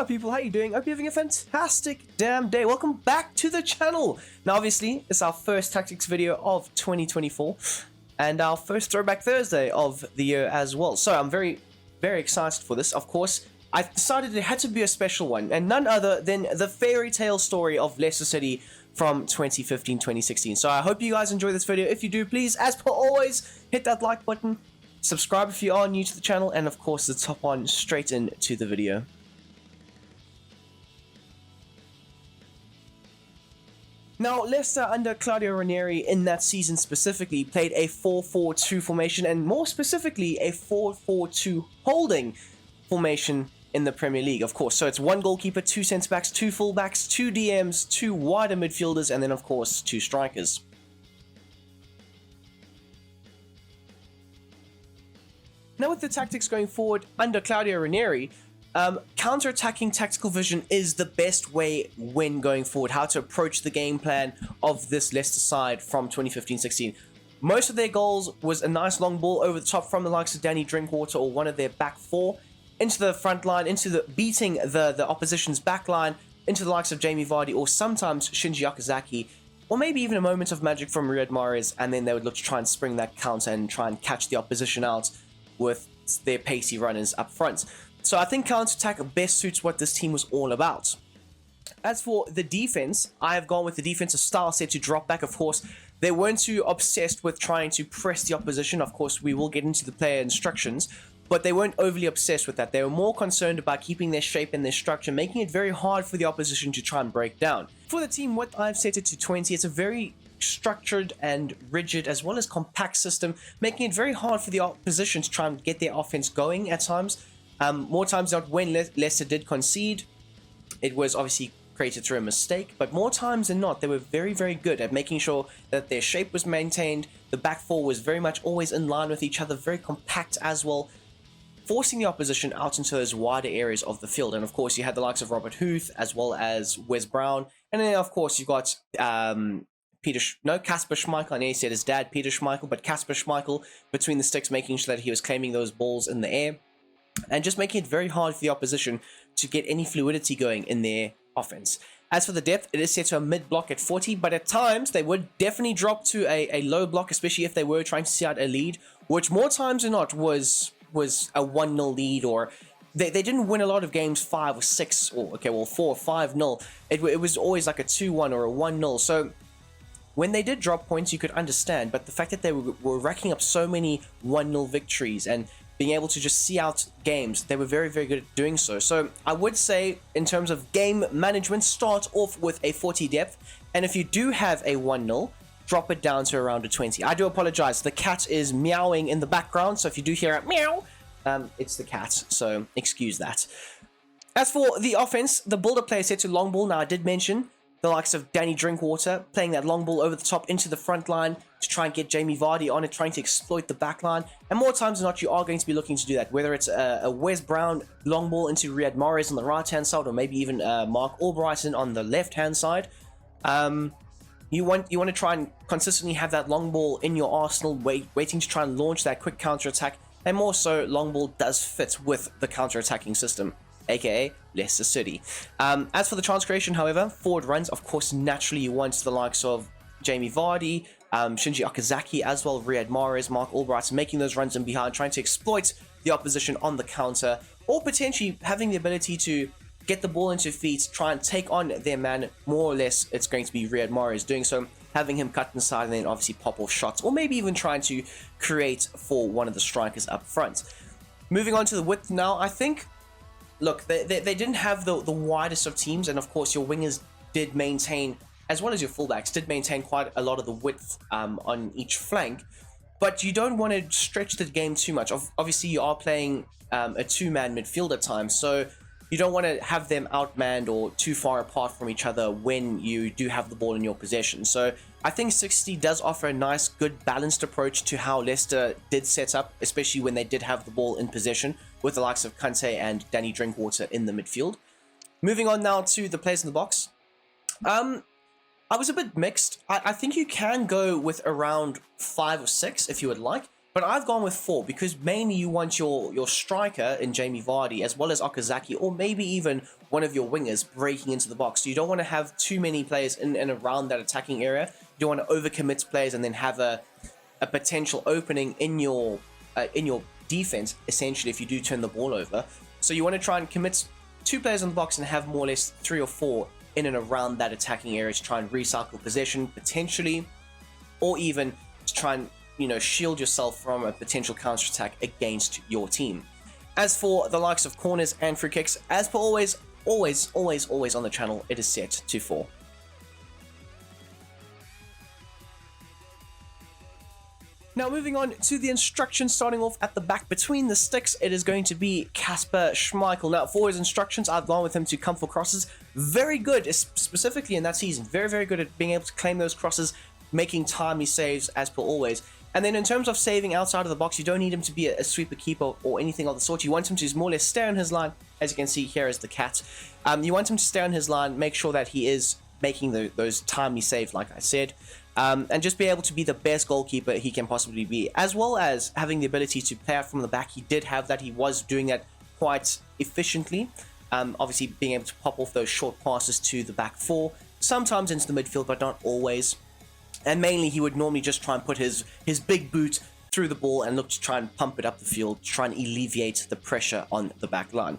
my people, how you doing? Hope you're having a fantastic damn day. Welcome back to the channel. Now obviously it's our first tactics video of 2024 and our first throwback Thursday of the year as well. So I'm very excited for this. Of course, I decided it had to be a special one, and none other than the fairy tale story of Leicester City from 2015-2016. So I hope you guys enjoy this video. If you do, please, as per always, hit that like button, subscribe if you are new to the channel, and of course let's hop on straight into the video. Now, Leicester under Claudio Ranieri in that season specifically played a 4-4-2 formation, and more specifically a 4-4-2 holding formation in the Premier League, of course. So it's one goalkeeper, two centre-backs, two full-backs, two DMs, two wider midfielders, and then of course two strikers. Now with the tactics going forward under Claudio Ranieri, counter-attacking tactical vision is the best way when going forward, how to approach the game plan of this Leicester side from 2015-16. Most of their goals was a nice long ball over the top from the likes of Danny Drinkwater or one of their back four, into the front line, into the beating the opposition's back line, into the likes of Jamie Vardy or sometimes Shinji Okazaki, or maybe even a moment of magic from Riyad Mahrez, and then they would look to try and spring that counter and try and catch the opposition out with their pacey runners up front. So I think counter-attack best suits what this team was all about. As for the defense, I have gone with the defensive style set to drop back. Of course, they weren't too obsessed with trying to press the opposition. Of course, we will get into the player instructions, but they weren't overly obsessed with that. They were more concerned about keeping their shape and their structure, making it very hard for the opposition to try and break down. For the team, what I've set it to 20, it's a very structured and rigid as well as compact system, making it very hard for the opposition to try and get their offense going at times. More times than not, when Leicester did concede, it was obviously created through a mistake, but more times than not, they were very good at making sure that their shape was maintained. The back four was very much always in line with each other, very compact as well, forcing the opposition out into those wider areas of the field. And of course, you had the likes of Robert Huth as well as Wes Brown, and then of course you got Kasper Schmeichel. I know he said his dad Peter Schmeichel, but Kasper Schmeichel between the sticks, making sure that he was claiming those balls in the air, and just making it very hard for the opposition to get any fluidity going in their offense. As for the depth, it is set to a mid block at 40, but at times they would definitely drop to a low block, especially if they were trying to see out a lead, which more times than not was a 1-0 lead, or they didn't win a lot of games 5 or 6 or 4 or 5-0. It was always like a 2-1 or a 1-0. So when they did drop points, you could understand, but the fact that they were racking up so many 1-0 victories and being able to just see out games, they were very good at doing so. So I would say, in terms of game management, start off with a 40 depth, and if you do have a 1-0, drop it down to around a 20. I do apologize, the cat is meowing in the background, so if you do hear a meow, it's the cat, so excuse that. As for the offense, the build-up player set to long ball. Now I did mention the likes of Danny Drinkwater playing that long ball over the top into the front line to try and get Jamie Vardy on it, trying to exploit the back line. And more times than not, you are going to be looking to do that, whether it's a Wes Brown long ball into Riyad Mahrez on the right-hand side, or maybe even Mark Albrighton on the left-hand side. You want to try and consistently have that long ball in your arsenal, waiting to try and launch that quick counter-attack. And more so, long ball does fit with the counter-attacking system, aka Leicester City. As for the chance creation, however, forward runs, of course, naturally you want the likes of Jamie Vardy, Shinji Okazaki, as well Riyad Mahrez, Mark Albrighton, making those runs in behind, trying to exploit the opposition on the counter, or potentially having the ability to get the ball into feet, try and take on their man. More or less, it's going to be Riyad Mahrez doing so, having him cut inside and then obviously pop off shots, or maybe even trying to create for one of the strikers up front. Moving on to the width now, I think, look, they didn't have the widest of teams, and of course your wingers did maintain, as well as your fullbacks, did maintain quite a lot of the width on each flank, but you don't want to stretch the game too much. Obviously you are playing a two-man midfield at times, so you don't want to have them outmanned or too far apart from each other when you do have the ball in your possession. So I think 60 does offer a nice, good, balanced approach to how Leicester did set up, especially when they did have the ball in possession, with the likes of Kante and Danny Drinkwater in the midfield. Moving on now to the players in the box. I was a bit mixed. I think you can go with around 5 or 6 if you would like, but But I've gone with 4 because mainly you want your striker in Jamie Vardy as well as Okazaki, or maybe even one of your wingers breaking into the box. So you don't want to have too many players in and around that attacking area. You don't want to overcommit players and then have a potential opening in your defense, essentially, if you do turn the ball over. So you want to try and commit 2 players in the box and have more or less 3 or 4 in and around that attacking area to try and recycle possession, potentially, or even to try and shield yourself from a potential counter-attack against your team. As for the likes of corners and free kicks, as per always on the channel, it is set to 4. Now moving on to the instructions, starting off at the back between the sticks, it is going to be Kasper Schmeichel. Now for his instructions, I've gone with him to come for crosses. Very good, specifically in that season. Very good at being able to claim those crosses, making timely saves as per always. And then in terms of saving outside of the box, you don't need him to be a sweeper keeper or anything of the sort. You want him to more or less stay on his line, as you can see here is the cat. You want him to stay on his line, make sure that he is making those timely saves, like I said, and just be able to be the best goalkeeper he can possibly be, as well as having the ability to play out from the back. He did have that. He was doing that quite efficiently. Obviously being able to pop off those short passes to the back 4, sometimes into the midfield, but not always. And mainly he would normally just try and put his big boot through the ball and look to try and pump it up the field, try and alleviate the pressure on the back line.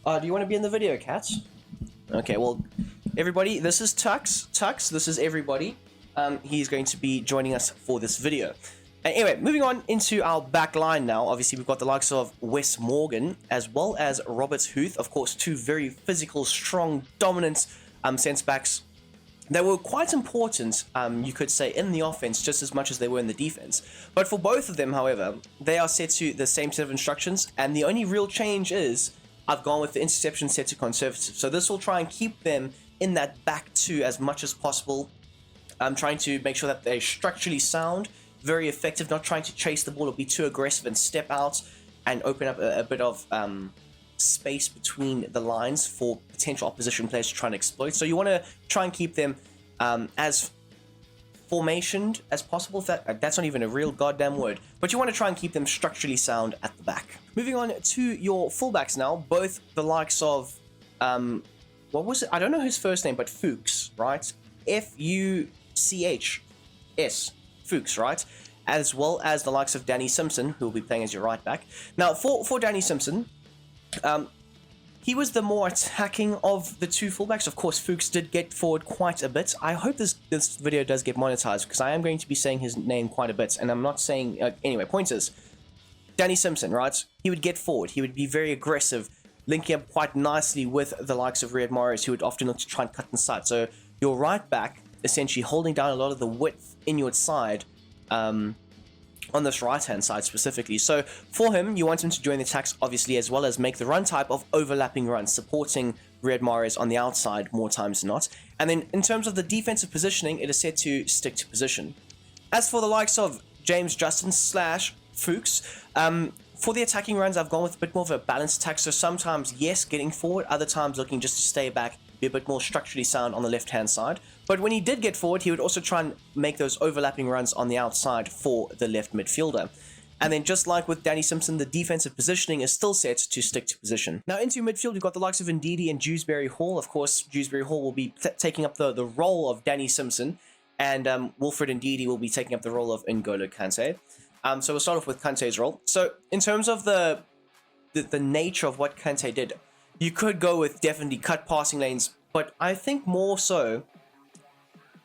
Do you want to be in the video, Kat? Okay, well, everybody, this is Tux. This is everybody. He's going to be joining us for this video. Anyway, moving on into our back line now. Obviously, we've got the likes of Wes Morgan as well as Robert Huth. Of course, 2 very physical, strong, dominant centre-backs. They were quite important, you could say, in the offense just as much as they were in the defense. But for both of them, however, they are set to the same set of instructions, and the only real change is I've gone with the interception set to conservative. So this will try and keep them in that back 2 as much as possible. I'm trying to make sure that they're structurally sound, very effective, not trying to chase the ball or be too aggressive and step out and open up a bit of space between the lines for potential opposition players to try and exploit. So you want to try and keep them as formationed as possible. That's not even a real goddamn word, but you want to try and keep them structurally sound at the back. Moving on to your fullbacks now, both the likes of what was it? I don't know his first name, but Fuchs, right? F-U-C-H-S, Fuchs, right? As well as the likes of Danny Simpson, who will be playing as your right back. Now for Danny Simpson, he was the more attacking of the 2 fullbacks. Of course, Fuchs did get forward quite a bit. I hope this video does get monetized, because I am going to be saying his name quite a bit, and I'm not saying... anyway, pointers. Danny Simpson, right? He would get forward. He would be very aggressive, linking up quite nicely with the likes of Riyad Mahrez, who would often look to try and cut inside. So your right back, essentially holding down a lot of the width in your side, on this right-hand side specifically. So for him, you want him to join the attacks, obviously, as well as make the run type of overlapping runs, supporting Riyad Mahrez on the outside more times than not. And then in terms of the defensive positioning, it is set to stick to position. As for the likes of James Justin / Fuchs, for the attacking runs, I've gone with a bit more of a balanced attack. So sometimes, yes, getting forward, other times looking just to stay back, be a bit more structurally sound on the left-hand side. But when he did get forward, he would also try and make those overlapping runs on the outside for the left midfielder. And then just like with Danny Simpson, the defensive positioning is still set to stick to position. Now into midfield, we've got the likes of Ndidi and Dewsbury Hall. Of course, Dewsbury Hall will be taking up the role of Danny Simpson, and Wilfred Ndidi will be taking up the role of N'Golo Kante. So we'll start off with Kante's role. So in terms of the nature of what Kante did, you could go with definitely cut passing lanes, but I think more so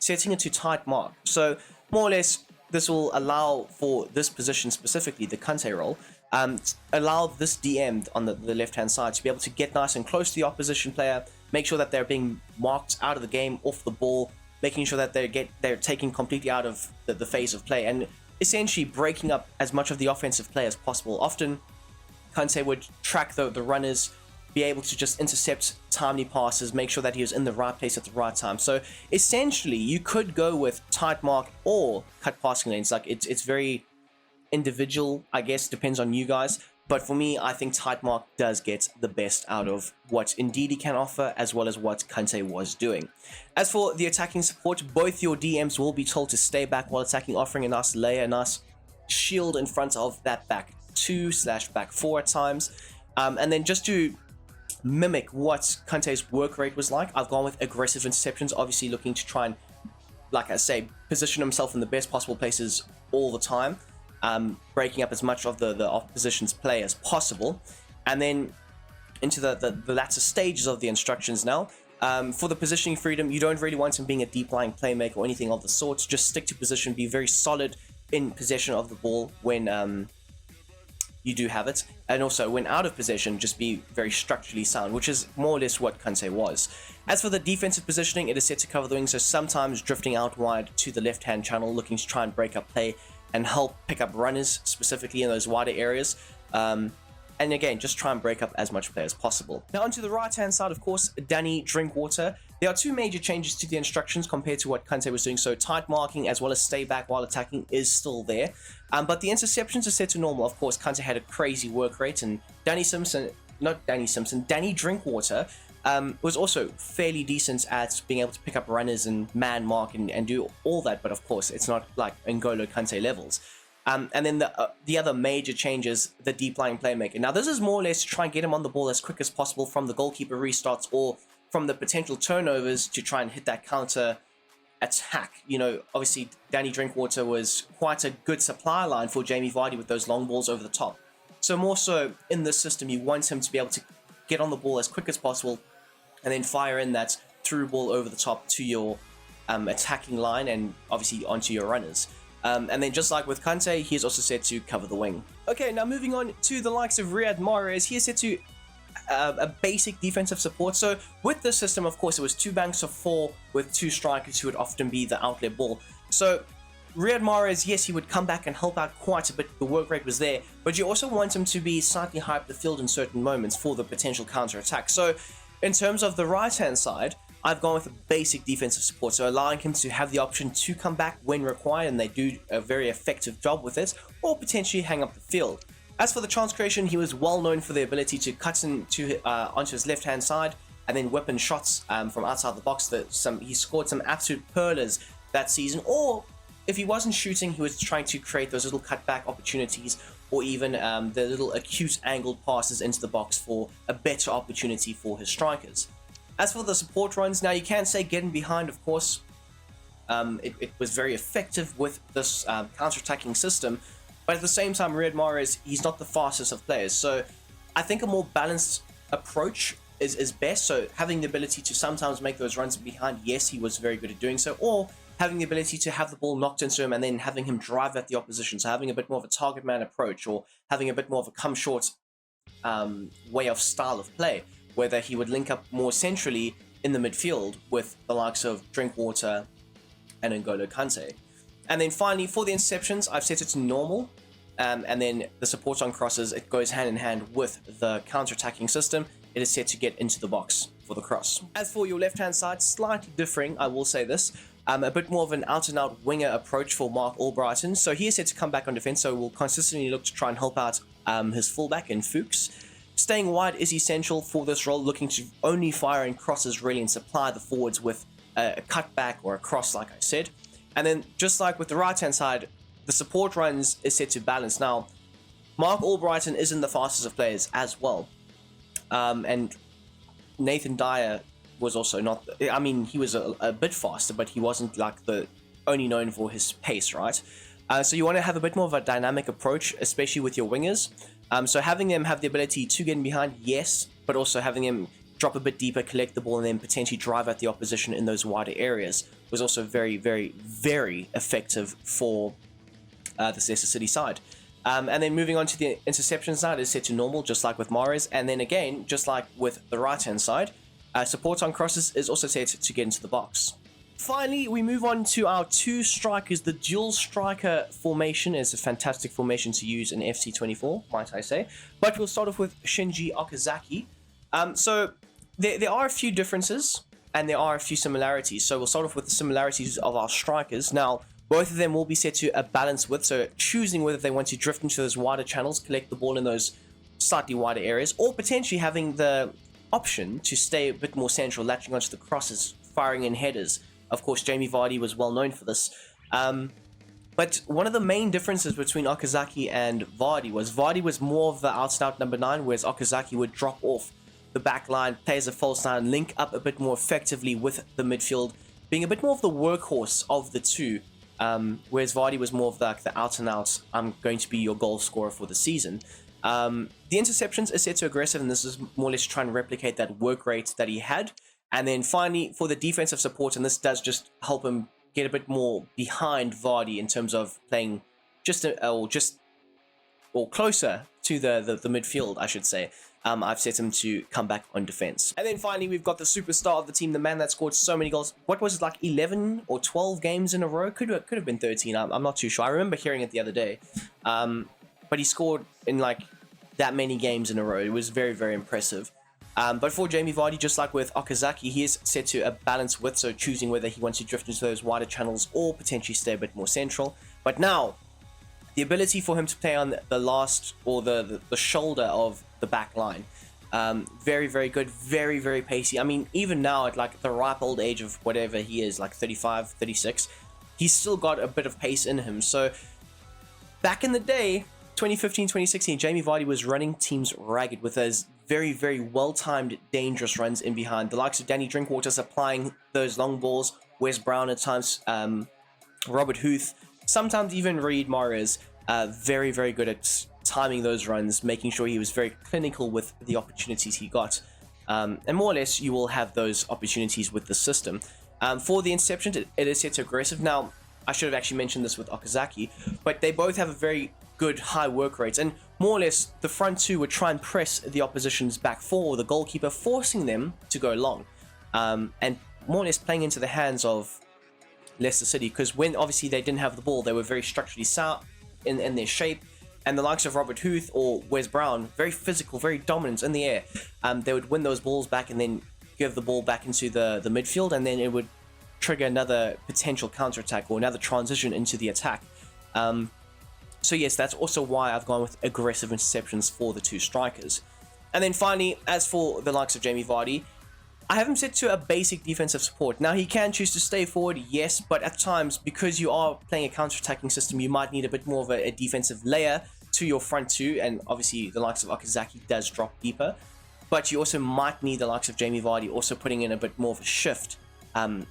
setting it to tight mark. So more or less, this will allow for this position specifically, the Kante role, allow this DM on the left-hand side to be able to get nice and close to the opposition player, make sure that they're being marked out of the game, off the ball, making sure that they're taken completely out of the phase of play, and essentially breaking up as much of the offensive play as possible. Often, Kante would track the runners, be able to just intercept timely passes, make sure that he was in the right place at the right time. So essentially, you could go with tight mark or cut passing lanes. Like it's very individual, I guess, depends on you guys. But for me, I think tight mark does get the best out of what Ndidi can offer, as well as what Kante was doing. As for the attacking support, both your DMs will be told to stay back while attacking, offering a nice layer, a nice shield in front of that back 2/back 4 at times. And then just to mimic what Kante's work rate was like, I've gone with aggressive interceptions, obviously looking to try and, like I say, position himself in the best possible places all the time, breaking up as much of the opposition's play as possible. And then into the latter stages of the instructions now. For the positioning freedom, you don't really want him being a deep-lying playmaker or anything of the sort. Just stick to position, be very solid in possession of the ball when you do have it, and also when out of possession, just be very structurally sound, which is more or less what Kante was. As for the defensive positioning, it is set to cover the wing, so sometimes drifting out wide to the left-hand channel, looking to try and break up play and help pick up runners, specifically in those wider areas. And again, just try and break up as much play as possible. Now onto the right-hand side, of course, Danny Drinkwater. There are two major changes to the instructions compared to what Kante was doing. So tight marking as well as stay back while attacking is still there. But the interceptions are set to normal. Of course, Kante had a crazy work rate, and Danny Drinkwater was also fairly decent at being able to pick up runners and man mark and do all that. But of course, it's not like N'Golo Kante levels. And then the other major change is the deep lying playmaker. Now, this is more or less to try and get him on the ball as quick as possible from the goalkeeper restarts or from the potential turnovers to try and hit that counter attack. You know, obviously, Danny Drinkwater was quite a good supply line for Jamie Vardy with those long balls over the top. So more so in this system, you want him to be able to get on the ball as quick as possible and then fire in that through ball over the top to your attacking line and obviously onto your runners. And then just like with Kante, he is also set to cover the wing. Okay, now moving on to the likes of Riyad Mahrez, he is set to a basic defensive support. So with this system, of course, it was 2 banks of 4 with 2 strikers who would often be the outlet ball. So Riyad Mahrez, yes, he would come back and help out quite a bit. The work rate was there, but you also want him to be slightly high up the field in certain moments for the potential counter attack. So in terms of the right-hand side, I've gone with a basic defensive support, so allowing him to have the option to come back when required, and they do a very effective job with it, or potentially hang up the field. As for the chance creation, he was well known for the ability to cut into onto his left-hand side and then whip in shots from outside the box. He scored some absolute pearlers that season, or if he wasn't shooting, he was trying to create those little cutback opportunities, or even the little acute angled passes into the box for a better opportunity for his strikers. As for the support runs, now you can say getting behind, of course, it was very effective with this counter-attacking system, but at the same time, Riyad Mahrez, he's not the fastest of players, so I think a more balanced approach is best. So having the ability to sometimes make those runs behind, yes, he was very good at doing so, or having the ability to have the ball knocked into him and then having him drive at the opposition, so having a bit more of a target man approach, or having a bit more of a come short way of style of play, whether he would link up more centrally in the midfield with the likes of Drinkwater and N'Golo Kante. And then finally, for the interceptions, I've set it to normal, and then the support on crosses, it goes hand in hand with the counter-attacking system. It is set to get into the box for the cross. As for your left-hand side, slightly differing, I will say this, a bit more of an out-and-out winger approach for Mark Albrighton. So he is set to come back on defense, so we'll consistently look to try and help out his fullback in Fuchs. Staying wide is essential for this role, looking to only fire in crosses really and supply the forwards with a cutback or a cross, like I said. And then just like with the right-hand side, the support runs is set to balance. Now, Mark Albrighton isn't the fastest of players as well. And Nathan Dyer was also not, I mean, he was a bit faster, but he wasn't like the only known for his pace, right? So you want to have a bit more of a dynamic approach, especially with your wingers. So having them have the ability to get in behind, yes, but also having them drop a bit deeper, collect the ball, and then potentially drive at the opposition in those wider areas was also very, very, very effective for this Leicester City side. And then moving on to the interception side is set to normal, just like with Mahrez. And then again, just like with the right-hand side, support on crosses is also set to get into the box. Finally, we move on to our 2 strikers. The dual striker formation is a fantastic formation to use in FC24, might I say. But we'll start off with Shinji Okazaki. So there are a few differences and there are a few similarities. So we'll start off with the similarities of our strikers. Now, both of them will be set to a balance width, so choosing whether they want to drift into those wider channels, collect the ball in those slightly wider areas, or potentially having the option to stay a bit more central, latching onto the crosses, firing in headers. Of course, Jamie Vardy was well known for this. But one of the main differences between Okazaki and Vardy was more of the out-and-out number 9, whereas Okazaki would drop off the back line, play as a false 9, link up a bit more effectively with the midfield, being a bit more of the workhorse of the two, whereas Vardy was more of the out-and-out, I'm going to be your goal scorer for the season. The interceptions is set to aggressive, and this is more or less trying to replicate that work rate that he had. And then finally, for the defensive support, and this does just help him get a bit more behind Vardy in terms of playing or closer to the midfield, I should say. I've set him to come back on defense. And then finally, we've got the superstar of the team, the man that scored so many goals. What was it, like 11 or 12 games in a row? Could have been 13. I'm not too sure. I remember hearing it the other day. But he scored in like that many games in a row. It was very, very impressive. But for Jamie Vardy, just like with Okazaki, he is set to a balance width, so choosing whether he wants to drift into those wider channels or potentially stay a bit more central. But now, the ability for him to play on the last or the shoulder of the back line, very, very good, very, very pacey. I mean, even now at like the ripe old age of whatever he is, like 35, 36, he's still got a bit of pace in him. So back in the day, 2015, 2016, Jamie Vardy was running teams ragged with his very, very well-timed, dangerous runs in behind. The likes of Danny Drinkwater supplying those long balls, Wes Brown at times, Robert Huth, sometimes even Reid Mahrez, very, very good at timing those runs, making sure he was very clinical with the opportunities he got. And more or less, you will have those opportunities with the system. For the interception, it is set to aggressive. Now, I should have actually mentioned this with Okazaki, but they both have a very good high work rates, and more or less the front two would try and press the opposition's back four, or the goalkeeper, forcing them to go long, and more or less playing into the hands of Leicester City, because when obviously they didn't have the ball, they were very structurally sound in their shape, and the likes of Robert Huth or Wes Brown, very physical, very dominant in the air, they would win those balls back and then give the ball back into the midfield, and then it would trigger another potential counter-attack or another transition into the attack. So yes, that's also why I've gone with aggressive interceptions for the two strikers. And then finally, as for the likes of Jamie Vardy, I have him set to a basic defensive support. Now, he can choose to stay forward, yes, but at times, because you are playing a counter-attacking system, you might need a bit more of a defensive layer to your front two, and obviously the likes of Okazaki does drop deeper, but you also might need the likes of Jamie Vardy also putting in a bit more of a shift on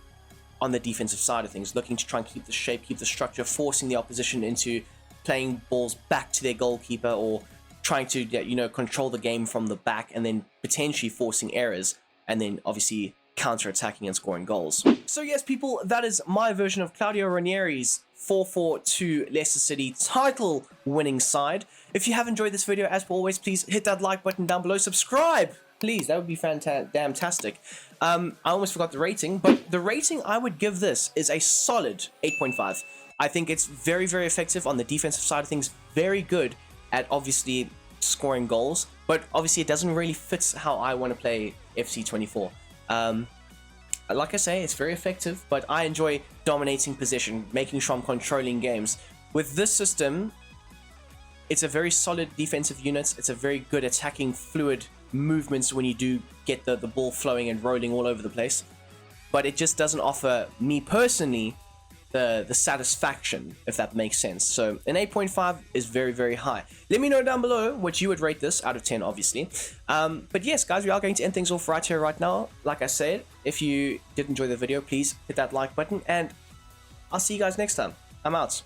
the defensive side of things, looking to try and keep the shape, keep the structure, forcing the opposition into playing balls back to their goalkeeper, or trying to, control the game from the back, and then potentially forcing errors, and then obviously counter-attacking and scoring goals. So yes, people, that is my version of Claudio Ranieri's 4-4-2 Leicester City title-winning side. If you have enjoyed this video, as always, please hit that like button down below. Subscribe, please. That would be fantastic. I almost forgot the rating, but the rating I would give this is a solid 8.5. I think it's very, very effective on the defensive side of things, very good at obviously scoring goals, but obviously it doesn't really fit how I want to play FC24. Like I say, it's very effective, but I enjoy dominating possession, making sure I'm controlling games. With this system, it's a very solid defensive unit, it's a very good attacking fluid movements when you do get the ball flowing and rolling all over the place, but it just doesn't offer me personally the satisfaction, if that makes sense. So an 8.5 is very, very high. Let me know down below what you would rate this out of 10, obviously. But yes, guys, we are going to end things off right here, right now. Like I said, if you did enjoy the video, please hit that like button, and I'll see you guys next time. I'm out.